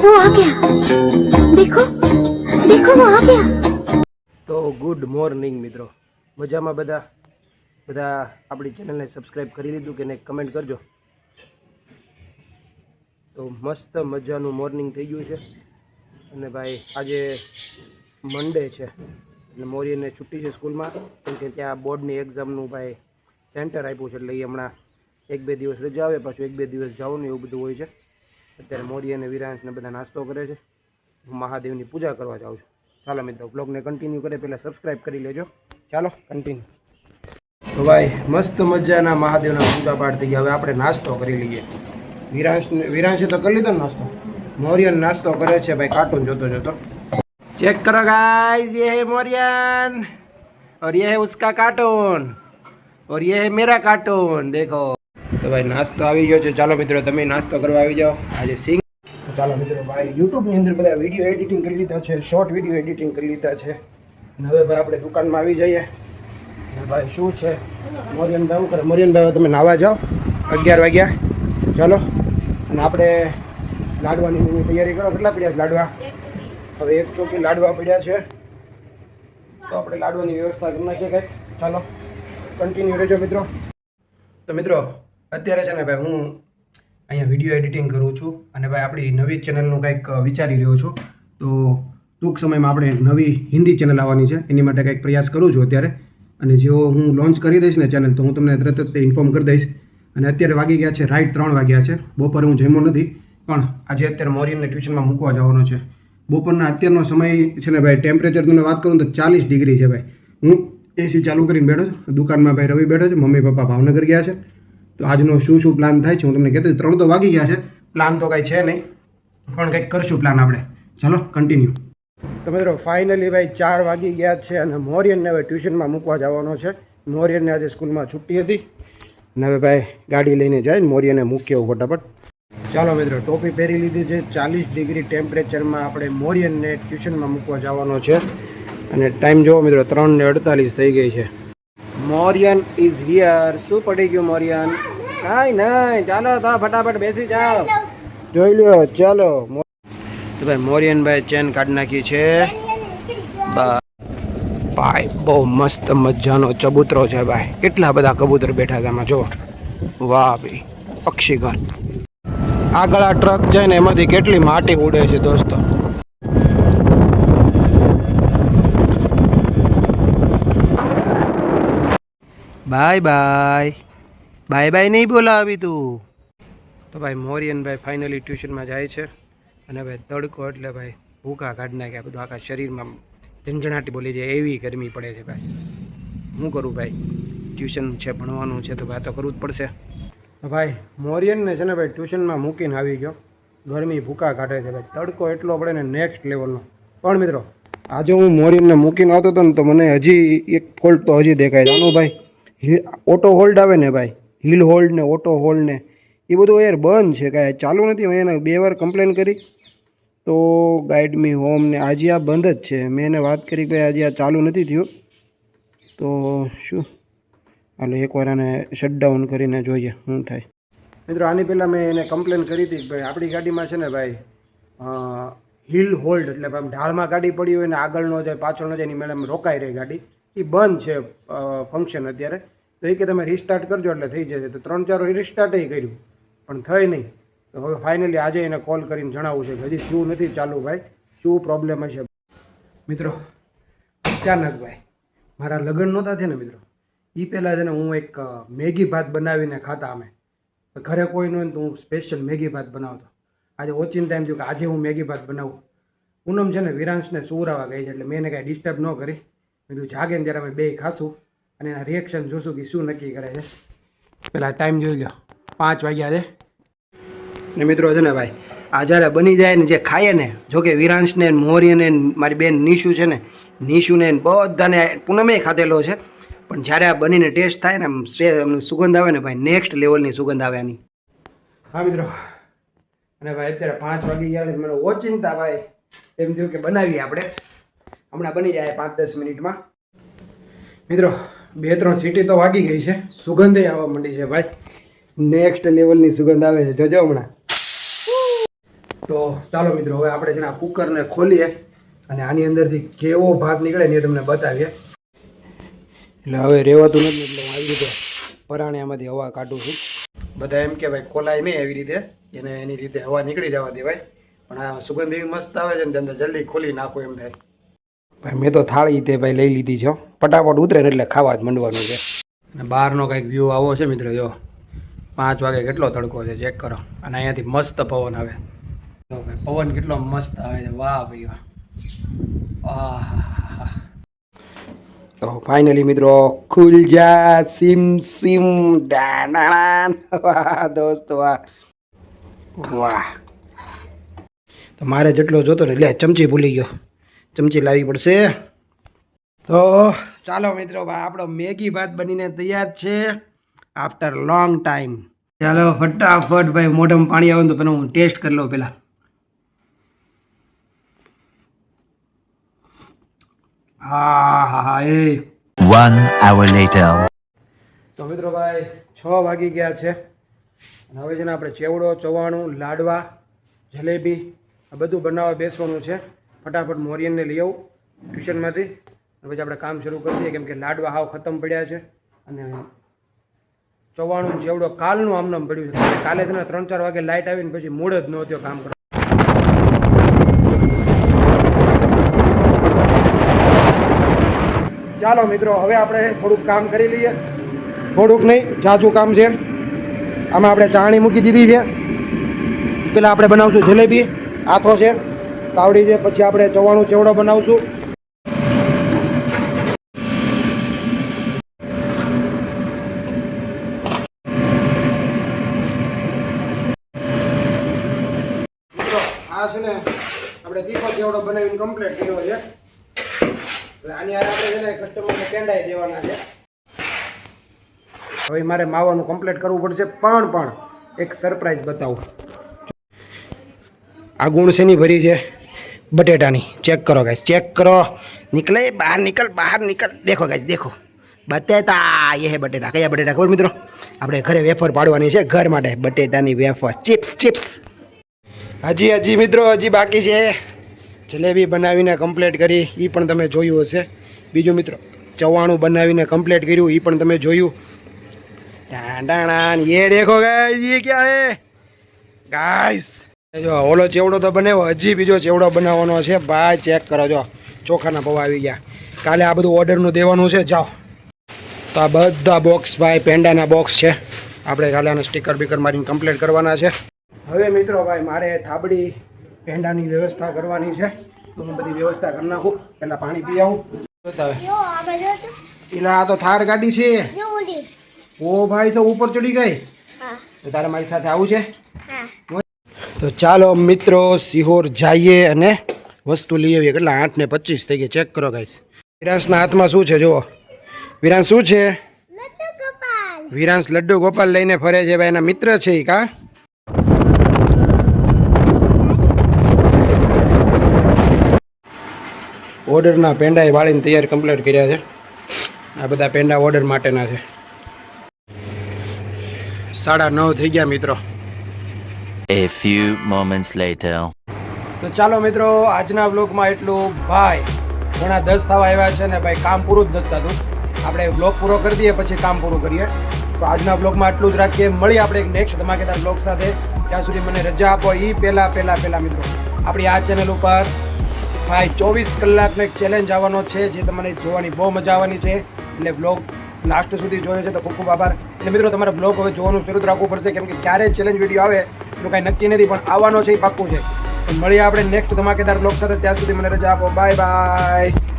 वो आ गया, देखो देखो वो आ गया। તો ગુડ મોર્નિંગ મિત્રો, મજામાં બધા બધા આપણી ચેનલને સબસ્ક્રાઈબ કરી લીધું કે નહીં કમેન્ટ કરજો. તો મસ્ત મજાનું મોર્નિંગ થઈ ગયું છે અને ભાઈ આજે મંડે છે અને મોરીને છુટ્ટી છે સ્કૂલમાં, કેમ કે ત્યાં બોર્ડની એક્ઝામનું ભાઈ સેન્ટર આપ્યું છે એટલે એ હમણાં 1-2 દિવસ રજા આવે, પાછું 1-2 દિવસ જવાનું એવું બધું હોય છે. અત્યારે મોરી અને વિરાંશને બધા નાસ્તો કરે છે, હું મહાદેવની પૂજા કરવા જાઉં છું. ચાલો મિત્રો બ્લોગને કન્ટિન્યુ કરે પહેલાં સબસ્ક્રાઈબ કરી લેજો. ચાલો કન્ટિન્યુ. તો ભાઈ મસ્ત મજાના મહાદેવના પૂજા પાઠ થઈ ગયા. હવે આપણે નાસ્તો કરી લઈએ. વિરાંશે તો કરી લીધો ને નાસ્તો. મોરિયન નાસ્તો કરે છે ભાઈ કાર્ટૂન જોતો જોતો. चेक करो गाइस, ये है मोरियन और ये है उसका कार्टून और ये है मेरा कार्टून. देखो तो भाई नाश्तो આવી ગયો છે. ચાલો મિત્રો તમે નાસ્તો કરવા આવી જાઓ. આજે સિંગ તો ચાલો મિત્રો ભાઈ યુટ્યુબની અંદર બધા વિડીયો એડિટિંગ કરી લીધા છે, શોર્ટ વિડીયો એડિટિંગ કરી લીધા છે. અને હવે ભાઈ આપણે દુકાનમાં આવી જઈએ. અને ભાઈ શું છે મોરિયનભાઈ શું કરે? મોરિયનભાઈ તમે નાવા જાઓ, 11 વાગ્યા. ચાલો અને આપણે લાડવાની તૈયારી કરો. કેટલા પડ્યા છે લાડવા? હવે 1 ચોકી લાડવા પડ્યા છે તો આપણે લાડવાની વ્યવસ્થા કરી નાખીએ કંઈક. ચાલો કન્ટિન્યુ રહેજો મિત્રો. તો મિત્રો અત્યારે છે ને ભાઈ હું અહીંયા વિડીયો એડિટિંગ કરું છું અને ભાઈ આપણી નવી ચેનલનું કંઈક વિચારી રહ્યો છું. તો ટૂંક સમયમાં આપણે નવી હિન્દી ચેનલ આવવાની છે, એની માટે કંઈક પ્રયાસ કરું છું અત્યારે. અને જેવો હું લોન્ચ કરી દઈશ ને ચેનલ તો હું તમને તરત જ ઇન્ફોર્મ કરી દઈશ. અને અત્યારે વાગી ગયા છે રાઈટ 3 વાગ્યા છે. બપોરે હું જમ્યો નથી, પણ આજે અત્યારે મોરિયનને ટ્યુશનમાં મૂકવા જવાનો છે. બપોરના અત્યારનો સમય છે ને ભાઈ ટેમ્પરેચર તમને વાત કરું તો 40 ડિગ્રી છે ભાઈ. હું એસી ચાલુ કરીને બેઠો છું. દુકાનમાં ભાઈ રવિ બેઠો છે, મમ્મી પપ્પા ભાવનગર ગયા છે. તો આજનો શું પ્લાન થાય છે હું તમને કહેતો. 3 તો વાગી ગયા છે, પ્લાન તો કાંઈ છે નહીં, પણ કંઈક કરશું પ્લાન આપણે. ચાલો કન્ટિન્યુ. તો મિત્રો ફાઇનલી ભાઈ 4 વાગી ગયા છે અને મોરિયનને હવે ટ્યુશનમાં મૂકવા જવાનો છે. મોરિયનને આજે સ્કૂલમાં છુટ્ટી હતી અને હવે ભાઈ ગાડી લઈને જાય ને મોરિયનને મૂક્યો ફટાફટ. ચાલો મિત્રો ટોપી પહેરી લીધી છે. 40 ડિગ્રી ટેમ્પરેચરમાં આપણે મોરિયનને ટ્યુશનમાં મૂકવા જવાનો છે અને ટાઈમ જોવો મિત્રો 3:48 થઈ ગઈ છે. મોરિયન ઇઝ હિયર. શું પડી ગયું મોરિયન? કાંઈ નહીં, ચાલો તો ફટાફટ બેસી જાઓ. જોઈ લ્યો ચાલો. તો ભાઈ મોરિયનભાઈ ચેન કાઢી નાખી છે. ભાઈ બહુ મસ્ત મજાનો ચબૂતરો છે ભાઈ. કેટલા બધા કબૂતર બેઠા છે આમાં જો. વાહ ભાઈ પક્ષીઘર. આગળ આ ટ્રક જાય ને એમાંથી કેટલી માટી ઉડે છે દોસ્તો. બાય બાય બાય બાય નહીં બોલાવી તું. તો ભાઈ મોરિયનભાઈ ફાઇનલી ટ્યુશનમાં જાય છે અને ભાઈ તડકો એટલે ભાઈ ભૂકા કાઢી નાખ્યા. બધું આખા શરીરમાં ઝંઝણાટી બોલી જાય એવી ગરમી પડે છે ભાઈ. શું કરું ભાઈ, ટ્યુશન છે ભણવાનું છે તો ભાઈ તો કરવું જ પડશે. ભાઈ મોરિયનને છે ને ભાઈ ટ્યુશનમાં મૂકીને આવી ગયો. ગરમી ભૂકા કાઢે છે ભાઈ, તડકો એટલો પડે ને નેક્સ્ટ લેવલનો. પણ મિત્રો આજે હું મોરિયનને મૂકીને આવતો હતો ને તો મને હજી એક ફોલ્ટ તો હજી દેખાય છે. આનું ભાઈ ઓટો હોલ્ડ આવે ને ભાઈ, હિલ હોલ્ડ ને ઓટો હોલ્ડ ને એ બધું યાર બંધ છે, કાંઈ ચાલુ નથી. મેં એને 2 વાર કમ્પ્લેન કરી તો ગાઈડ મી હોમ ને આજે આ બંધ જ છે. મેં એને વાત કરી કે ભાઈ આજે આ ચાલુ નથી થયું તો શું, હાલો એકવાર આને શટડાઉન કરીને જોઈએ શું થાય. મિત્રો આની પહેલાં મેં એને કમ્પ્લેન કરી હતી કે ભાઈ આપણી ગાડીમાં છે ને ભાઈ હિલ હોલ્ડ એટલે ભાઈ ઢાળમાં ગાડી પડી હોય ને આગળ ન જાય પાછળ ન જાય એની મેળામાં રોકાઈ રહી ગાડી, એ બંધ છે ફંક્શન અત્યારે. તો એ કે તમે રિસ્ટાર્ટ કરજો એટલે થઈ જશે. તો 3-4 રિસ્ટાર્ટ કર્યું પણ થઈ નહીં. તો હવે ફાઇનલી આજે એને કોલ કરીને જણાવવું છે કે હજી શું નથી ચાલુ ભાઈ, શું પ્રોબ્લેમ હશે. મિત્રો અચાનક ભાઈ મારા લગ્ન નહોતા થયા ને મિત્રો, એ પહેલાં છે ને હું એક મેગી ભાત બનાવીને ખાતા. અમે ઘરે કોઈ ન હોય ને તો હું સ્પેશિયલ મેગી ભાત બનાવતો. આજે ઓચિન ટાઈમ થયું કે આજે હું મેગી ભાત બનાવું. પૂનમ છે ને વિરાંશને સુવરાવા ગઈ છે એટલે મેં એને કાંઈ ડિસ્ટર્બ ન કરી. કીધું જાગે ને ત્યારે અમે 2 ખાશું અને એના રિએક્શન જોશું કે શું નક્કી કરે છે. પહેલાં ટાઈમ જોઈ લો 5 વાગ્યા છે ને મિત્રો છે ને ભાઈ આ જ્યારે બની જાય ને જે ખાઈએ ને, જોકે વિરાંશને મોરિયને મારી બેન નીશુ છે ને, નીશુને બધાને પૂનમે ખાધેલો છે, પણ જ્યારે આ બનીને ટેસ્ટ થાય ને આમ સુગંધ આવે ને ભાઈ નેક્સ્ટ લેવલની સુગંધ આવે આની. હા મિત્રો અને ભાઈ અત્યારે 5 વાગી ગયા છે. મને ઓચિંતા ભાઈ એમ થયું કે બનાવીએ આપણે, હમણાં બની જાય 5-10 મિનિટમાં. મિત્રો 2-3 સીટી તો વાગી ગઈ છે, સુગંધે આવવા માંડી છે ભાઈ. નેક્સ્ટ લેવલની સુગંધ આવે છે, જોજો હમણાં. તો ચાલો મિત્રો હવે આપણે છે ને આ કુકરને ખોલીએ અને આની અંદરથી કેવો ભાત નીકળે ને એ તમને બતાવીએ. એટલે હવે રહેવાતું નથી એટલે હું આવી રીતે પરાણે આમાંથી હવા કાઢું છું. બધા એમ કે ભાઈ ખોલાય નહીં એવી રીતે, એને એની રીતે હવા નીકળી જવા દેવાય, પણ આ સુગંધ એવી મસ્ત આવે છે ને તમને જલ્દી ખોલી નાખો એમ થાય. ભાઈ મેં તો થાળી તે ભાઈ લઈ લીધી છે, ફટાફટ ઉતરે ને એટલે ખાવા જ માંડવાનું છે. અને બહારનો કંઈક વ્યૂ આવો છે મિત્રો. જો 5 વાગે કેટલો તડકો છે ચેક કરો, અને અહીંયાથી મસ્ત પવન આવે. તો ભાઈ પવન કેટલો મસ્ત આવે છે, વાહ ભાઈ વાહ. આહ તો ફાઇનલી મિત્રો ખુલ જા સિમ સિમ ડાણા. વાહ દોસ્ત વાહ વાહ. તો મારે જેટલો જોતો ને એટલે ચમચી ભૂલી ગયો, ચમચી લાવવી પડશે. તો ચાલો મિત્રો ભાઈ આપણો મેગી ભાત બનીને તૈયાર છે આફ્ટર લોંગ ટાઈમ. ચાલો ફટાફટ ભાઈ મોઢામાં પાણી આવે ને તો પેલા હું ટેસ્ટ કરી લઉં પેલા. હા હા હા એ 1 hour later. તો મિત્રો ભાઈ 6 વાગી ગયા છે અને હવે છે ને આપણે ચેવડો, ચવાણું, લાડવા, જલેબી આ બધું બનાવવા બેસવાનું છે. ફટાફટ મોરિયનને લઈ આવું ટ્યુશનમાંથી, પછી આપણે કામ શરૂ કરી દઈએ, કેમ કે લાડવા હાવ ખતમ પડ્યા છે અને ચવાણું ચેવડો કાલનું આમનામ પડ્યું છે. કાલે છે ને 3-4 વાગે લાઇટ આવીને પછી મૂડ જ નહોતો કામ કરવા. ચાલો મિત્રો હવે આપણે થોડુંક કામ કરી લઈએ, થોડુંક નહીં ઝાઝું કામ છે. આમાં આપણે ચાણી મૂકી દીધી છે. પેલા આપણે બનાવશું જલેબી, આથો છે, તાવડી છે, પછી આપણે ચવાણું ચેવડો બનાવશું. આ છે ને આપણે તીખો ચેવડો બનાવીને કમ્પ્લીટ કર્યો છે. આની હારે આપણે છે ને કસ્ટમરને પેંડાઈ દેવાના છે. હવે મારે માવાનું કમ્પ્લીટ કરવું પડશે, પણ એક સરપ્રાઈઝ બતાવું. આ ગુણ શેની ભરી છે? બટેટાની. ચેક કરો ગાઈસ, ચેક કરો. નીકળે બહાર, નીકળ. દેખો ગાઈસ, દેખો બટેટા. એ હે બટેટા. કયા બટેટા ખબર મિત્રો? આપણે ઘરે વેફર પાડવાની છે, ઘર માટે બટેટાની વેફર. ચિપ્સ. હજી મિત્રો હજી બાકી છે. જલેબી બનાવીને કમ્પ્લીટ કરી, એ પણ તમે જોયું હશે. બીજું મિત્રો ચવાણું બનાવીને કમ્પ્લીટ કર્યું, એ પણ તમે જોયું. ये देखो गाइस, ये क्या है गाइस? જો ઓલો ચેવડો તો બનાવ્યો, હજી બીજો ચેવડો બનાવવાનો છે ભાઈ. ચેક કરો, જો ચોખાના પૌવા આવી ગયા. કાલે આ બધું ઓર્ડરનું દેવાનું છે. જાઓ. તો આ બધા બોક્સ ભાઈ પેંડાના બોક્સ છે. આપણે કાલે આને સ્ટીકર બીકર મારીને કમ્પ્લીટ કરવાના છે. હવે મિત્રો ભાઈ મારે થાબડી પેંડાની વ્યવસ્થા કરવાની છે, તો હું બધી વ્યવસ્થા કરી નાખું. પહેલાં પાણી પી આવું. પેલા આ તો થાર ગાડી છે. ઓ ભાઈ સૌ ઉપર ચડી ગઈ. તો તારે મારી સાથે આવું છે? તો ચાલો મિત્રો સિહોર જઈએ અને વસ્તુ લઈ આવીએ. કેટલા 8:25 થઈ ગયા. ચેક કરો ગાઈસ. વિરાંશના હાથમાં શું છે જુઓ. વિરાંશ શું છે? વિરાંશ લડ્ડુ ગોપાલ લઈને ફરે છે ભાઈ. એના મિત્ર છે એ કા. ઓર્ડરના પેંડા વાળીને તૈયાર કમ્પ્લીટ કર્યા છે. આ બધા પેંડા ઓર્ડર માટેના છે. 9:30 થઈ ગયા મિત્રો. A few moments later. તો ચાલો મિત્રો આજના વ્લોગમાં એટલું. ભાઈ ઘણા 10 થવા આવ્યા છે ને ભાઈ કામ પૂરું જ નથી થતું. આપણે વ્લોગ પૂરો કરી દઈએ પછી કામ પૂરું કરીએ. તો આજના વ્લોગમાં એટલું જ રાખીએ. મળીએ આપણે એક નેક્સ્ટ ધમાકેદાર વ્લોગ સાથે. ત્યાં સુધી મને રજા આપો. એ પહેલાં મિત્રો આપણી આ ચેનલ ઉપર ભાઈ 24 કલાકનો એક ચેલેન્જ આવવાનો છે, જે તમને જોવાની બહુ મજા આવવાની છે. એટલે વ્લોગ લાસ્ટ સુધી જોયો છે તો ખૂબ ખૂબ આભાર. એટલે મિત્રો તમારે બ્લોગ હવે જોવાનું શરૂ રાખવું પડશે, કેમ કે ક્યારે ચેલેન્જ વિડીયો આવે એનું કાંઈ નક્કી નથી, પણ આવવાનો છે એ પાક્કું છે. તો મળીએ આપણે નેક્સ્ટ ધમાકેદાર બ્લોગ સાથે. ત્યાં સુધી મને રજા આપો. Bye bye.